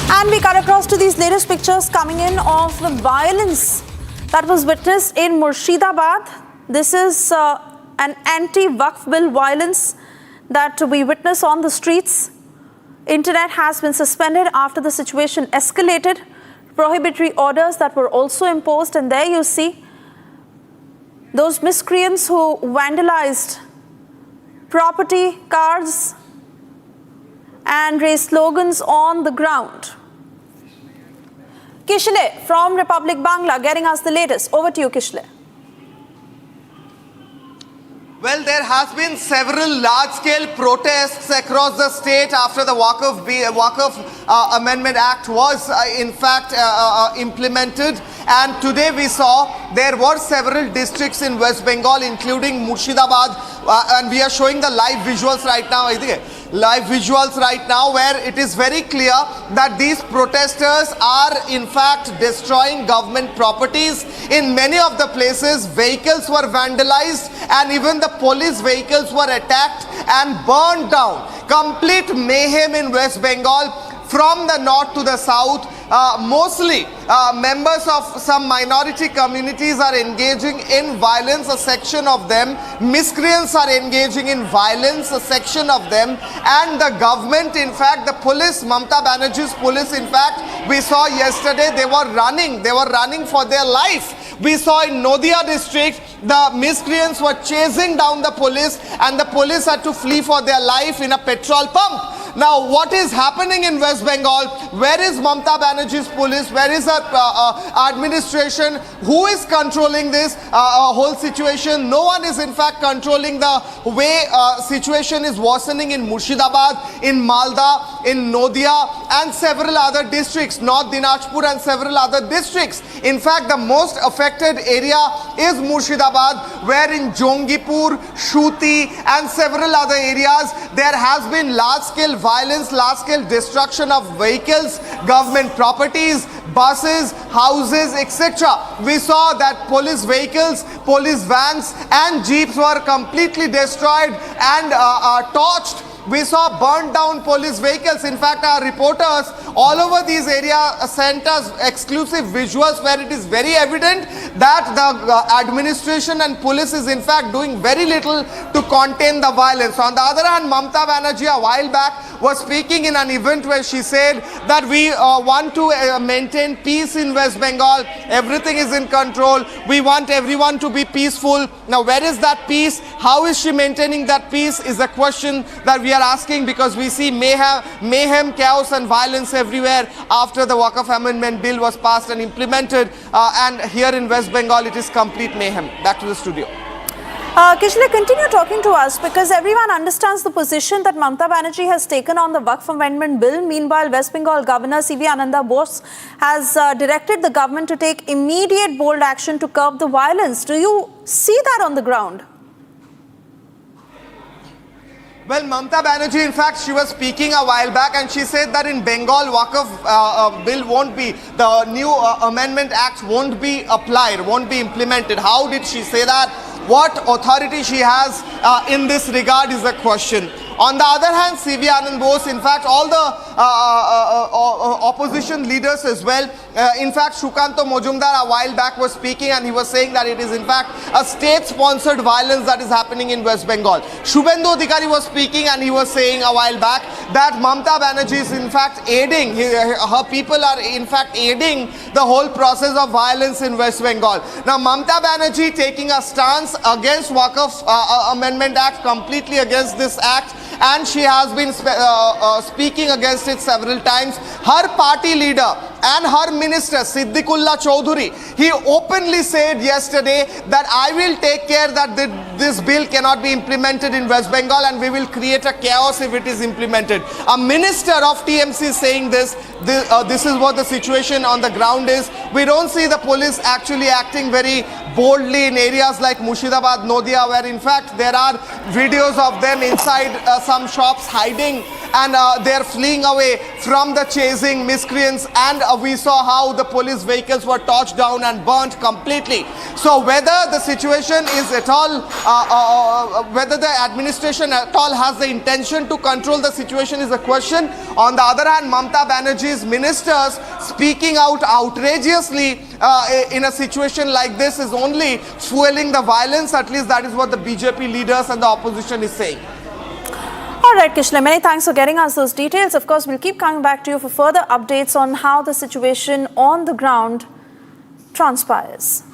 And we cut across to these latest pictures coming in of the violence that was witnessed in Murshidabad. This is an anti-WAQF bill violence that we witness on the streets. Internet has been suspended after the situation escalated. Prohibitory orders that were also imposed, and there you see those miscreants who vandalized property, cars, and raised slogans on the ground. Kishle from Republic Bangla getting us the latest. Over to you, Kishle. Well, there has been several large-scale protests across the state after the Waqf Amendment Act was in fact implemented. And today we saw there were several districts in West Bengal, including Murshidabad, and we are showing the live visuals right now. Where it is very clear that these protesters are in fact destroying government properties. In many of the places, vehicles were vandalized and even the police vehicles were attacked and burned down. Complete mayhem in West Bengal from the north to the south. Mostly members of some minority communities are engaging in violence, a section of them. Miscreants are engaging in violence, a section of them. And the government, in fact, the police, Mamata Banerjee's police, in fact, we saw yesterday they were running for their life. We saw in Nadia district, the miscreants were chasing down the police and the police had to flee for their life in a petrol pump. Now, what is happening in West Bengal? Where is Mamata Banerjee's police? Where is her administration? Who is controlling this whole situation? No one is in fact controlling the way situation is worsening in Murshidabad, in Malda, in Nadia and several other districts, North Dinajpur and several other districts. In fact, the most affected area is Murshidabad, where in Jongipur, Shuti and several other areas there has been large-scale violence, large-scale destruction of vehicles, government properties, buses, houses, etc. We saw that police vehicles, police vans and jeeps were completely destroyed and torched. We saw burned down police vehicles. In fact, our reporters all over these areas sent us exclusive visuals where it is very evident that the administration and police is in fact doing very little to contain the violence. On the other hand, Mamata Banerjee a while back was speaking in an event where she said that we want to maintain peace in West Bengal. Everything is in control. We want everyone to be peaceful. Now, where is that peace? How is she maintaining that peace is a question that we are asking, because we see mayhem, chaos and violence everywhere after the Waqf Amendment Bill was passed and implemented. And here in West Bengal, it is complete mayhem. Back to the studio. Kishle, continue talking to us, because everyone understands the position that Mamata Banerjee has taken on the Waqf Amendment Bill. Meanwhile, West Bengal Governor C.V. Ananda Bose has directed the government to take immediate bold action to curb the violence. Do you see that on the ground? Well, Mamata Banerjee, in fact, she was speaking a while back and she said that in Bengal, Waqf bill won't be, the new Amendment Act won't be applied, won't be implemented. How did she say that? What authority she has in this regard is the question. On the other hand, C.V. Anand Bose, in fact, all the opposition leaders as well. In fact, Shukanto Mojumdar a while back was speaking and he was saying that it is in fact a state-sponsored violence that is happening in West Bengal. Shubhendu Adhikari was speaking and he was saying a while back that Mamata Banerjee is in fact aiding, her people are in fact aiding the whole process of violence in West Bengal. Now, Mamata Banerjee taking a stance against Waqf Amendment Act, completely against this act, and she has been speaking against it several times. Her party leader and her minister Siddiqullah Chowdhury, he openly said yesterday that I will take care that this bill cannot be implemented in West Bengal and we will create a chaos if it is implemented. A minister of TMC saying this is what the situation on the ground is. We don't see the police actually acting very boldly in areas like Murshidabad, Nadia, where in fact there are videos of them inside some shops hiding and they're fleeing away from the chasing miscreants, and we saw how the police vehicles were torched down and burnt completely. So whether the situation is at all, whether the administration at all has the intention to control the situation is a question. On the other hand, Mamata Banerjee's ministers speaking out outrageously in a situation like this is only fueling the violence. At least that is what the BJP leaders and the opposition is saying. All right, Kishle, many thanks for getting us those details. Of course, we'll keep coming back to you for further updates on how the situation on the ground transpires.